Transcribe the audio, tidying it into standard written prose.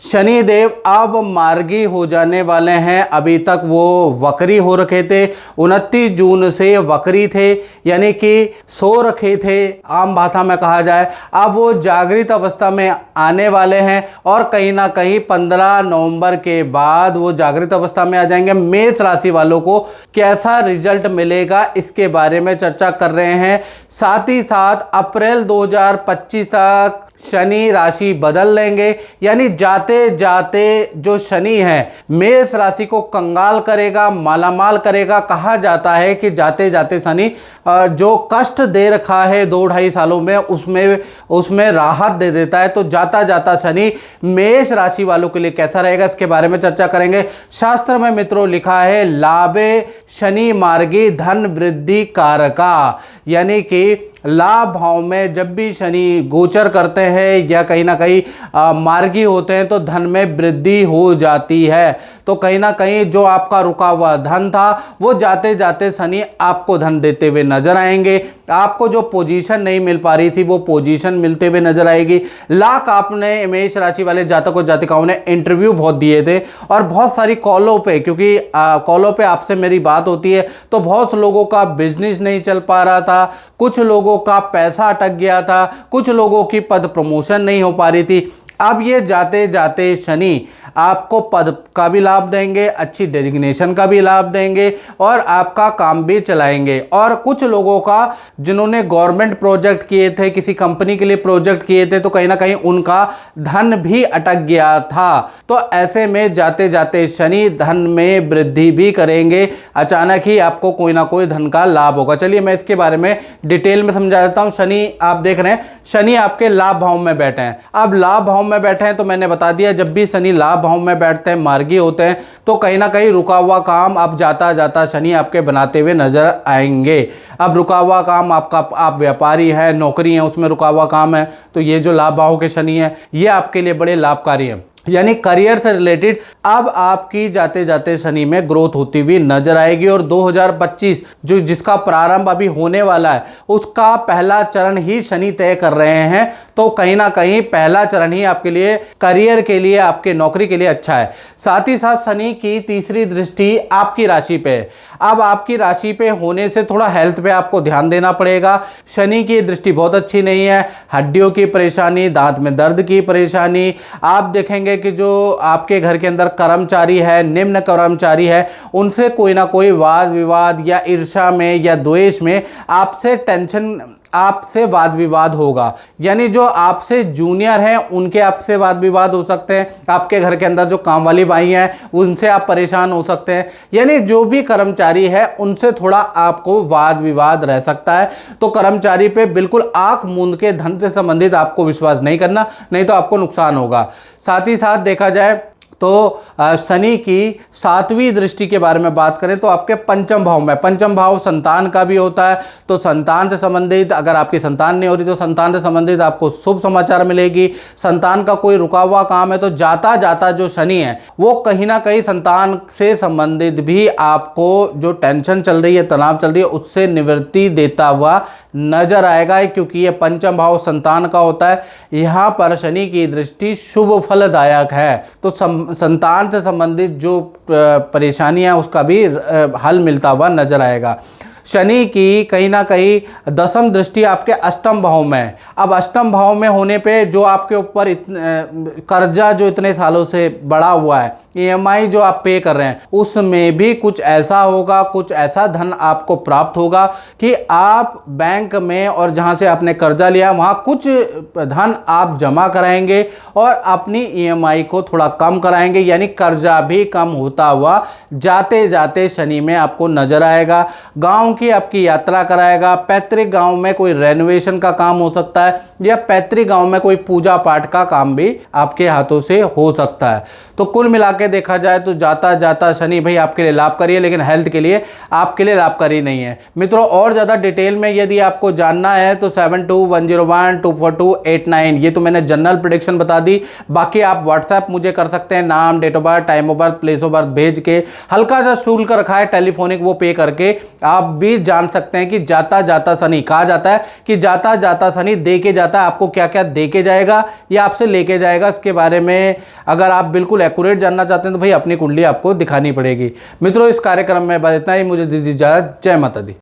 शनिदेव अब मार्गी हो जाने वाले हैं। अभी तक वो वक्री हो रखे थे, 29 जून से वक्री थे, यानी कि सो रखे थे आम भाषा में कहा जाए। अब वो जागृत अवस्था में आने वाले हैं और कहीं ना कहीं 15 नवंबर के बाद वो जागृत अवस्था में आ जाएंगे। मेष राशि वालों को कैसा रिजल्ट मिलेगा इसके बारे में चर्चा कर रहे हैं। साथ ही साथ अप्रैल 2025 तक शनि राशि बदल लेंगे, यानी जाते जाते जो शनि है मेष राशि को कंगाल करेगा, मालामाल करेगा। कहा जाता है कि जाते जाते शनि जो कष्ट दे रखा है 2-2.5 सालों में उसमें राहत दे देता है। तो जाता जाता शनि मेष राशि वालों के लिए कैसा रहेगा इसके बारे में चर्चा करेंगे। शास्त्र में मित्रों लिखा है लाभे शनि मार्गी धन वृद्धि कारका, यानी कि लाभ भाव में जब भी शनि गोचर करते हैं या कहीं ना कहीं मार्गी होते हैं तो धन में वृद्धि हो जाती है। तो कहीं ना कहीं जो आपका रुका हुआ धन था वो जाते जाते शनि आपको धन देते हुए नजर आएंगे। आपको जो पोजीशन नहीं मिल पा रही थी वो पोजीशन मिलते हुए नजर आएगी। लाख आपने मेष राशि वाले जातकों जातिकाओं ने इंटरव्यू बहुत दिए थे और बहुत सारी कॉलों पे, क्योंकि कॉलों पे आपसे मेरी बात होती है तो बहुत लोगों का बिजनेस नहीं चल पा रहा था, कुछ लोगों का पैसा अटक गया था, कुछ लोगों की पद प्रमोशन नहीं हो पा रही थी। अब ये जाते जाते शनि आपको पद का भी लाभ देंगे, अच्छी डेजिग्नेशन का भी लाभ देंगे और आपका काम भी चलाएंगे। और कुछ लोगों का जिन्होंने गवर्नमेंट प्रोजेक्ट किए थे, किसी कंपनी के लिए प्रोजेक्ट किए थे, तो कहीं ना कहीं उनका धन भी अटक गया था। तो ऐसे में जाते जाते शनि धन में वृद्धि भी करेंगे। अचानक ही आपको कोई ना कोई धन का लाभ होगा। चलिए मैं इसके बारे में डिटेल में समझा देता हूँ। शनि आप देख रहे हैं, शनि आपके लाभ भाव में बैठे हैं। अब लाभ भाव में बैठे हैं तो मैंने बता दिया जब भी शनि लाभ भाव में बैठते हैं, मार्गी होते हैं, तो कहीं ना कहीं रुका हुआ काम अब जाता जाता शनि आपके बनाते हुए नजर आएंगे। अब रुका हुआ काम आपका, आप व्यापारी है, नौकरी है, उसमें रुका हुआ काम है, तो ये जो लाभ भाव के शनि है ये आपके लिए बड़े लाभकारी है, यानी करियर से रिलेटेड अब आपकी जाते जाते शनि में ग्रोथ होती हुई नजर आएगी। और 2025 जो जिसका प्रारंभ अभी होने वाला है उसका पहला चरण ही शनि तय कर रहे हैं। तो कहीं ना कहीं पहला चरण ही आपके लिए करियर के लिए, आपके नौकरी के लिए अच्छा है। साथ ही साथ शनि की तीसरी दृष्टि आपकी राशि पे है। अब आपकी राशि पे होने से थोड़ा हेल्थ पे आपको ध्यान देना पड़ेगा। शनि की दृष्टि बहुत अच्छी नहीं है, हड्डियों की परेशानी, दांत में दर्द की परेशानी। आप देखेंगे कि जो आपके घर के अंदर कर्मचारी है, निम्न कर्मचारी है, उनसे कोई ना कोई वाद विवाद या ईर्ष्या में या द्वेष में आपसे टेंशन, आपसे वाद विवाद होगा। यानी जो आपसे जूनियर हैं उनके आपसे वाद विवाद हो सकते हैं। आपके घर के अंदर जो काम वाली बाई हैं उनसे आप परेशान हो सकते हैं। यानी जो भी कर्मचारी है उनसे थोड़ा आपको वाद विवाद रह सकता है। तो कर्मचारी पे बिल्कुल आंख मूंद के धन से संबंधित आपको विश्वास नहीं करना, नहीं तो आपको नुकसान होगा। साथ ही साथ देखा जाए तो शनि की 7वीं दृष्टि के बारे में बात करें तो आपके पंचम भाव में, पंचम भाव संतान का भी होता है। तो संतान से संबंधित, अगर आपकी संतान नहीं हो रही तो संतान से संबंधित आपको शुभ समाचार मिलेगी। संतान का कोई रुका हुआ काम है तो जाता जाता जो शनि है वो कहीं ना कहीं संतान से संबंधित भी आपको जो टेंशन चल रही है, तनाव चल रही है, उससे निवृत्ति देता हुआ नजर आएगा, क्योंकि ये पंचम भाव संतान का होता है। यहाँ पर शनि की दृष्टि शुभ फलदायक है। तो संतान से संबंधित जो परेशानियां उसका भी हल मिलता हुआ नजर आएगा। शनि की कहीं ना कहीं 10वीं दृष्टि आपके अष्टम भाव में है। अब अष्टम भाव में होने पे जो आपके ऊपर कर्जा जो इतने सालों से बढ़ा हुआ है, EMI जो आप पे कर रहे हैं, उसमें भी कुछ ऐसा होगा, कुछ ऐसा धन आपको प्राप्त होगा कि आप बैंक में और जहां से आपने कर्जा लिया वहां कुछ धन आप जमा कराएंगे और अपनी EMI को थोड़ा कम कराएंगे, यानी कर्जा भी कम होता हुआ जाते जाते शनि में आपको नजर आएगा। गाँव की आपकी यात्रा कराएगा। पैतृक गांव में कोई रेनोवेशन का काम हो सकता है या पैतृक गांव में कोई पूजा पाठ का काम भी आपके हाथों से हो सकता है। तो कुल मिला के देखा जाए तो जाता जाता शनि भाई आपके लिए लाभकारी है, लेकिन हेल्थ के लिए आपके लिए लाभकारी नहीं है। मित्रों और ज़्यादा डिटेल में यदि आपको जानना है तो 7210124289, ये तो मैंने जनरल प्रेडिक्शन बता दी। बाकी आप व्हाट्सएप मुझे कर सकते हैं, नाम, date of birth, time of birth, place of birth भेज के। हल्का सा शुल्क रखा है टेलीफोनिक, वो पे करके आप भी जान सकते हैं कि जाता जाता शनि, कहा जाता है कि जाता जाता शनि दे के जाता है, आपको क्या क्या दे के जाएगा या आपसे लेके जाएगा, इसके बारे में अगर आप बिल्कुल एक्यूरेट जानना चाहते हैं तो भाई अपनी कुंडली आपको दिखानी पड़ेगी। मित्रों, इस कार्यक्रम में बस इतना ही, मुझे दीजिए इजाजत। जय माता दी।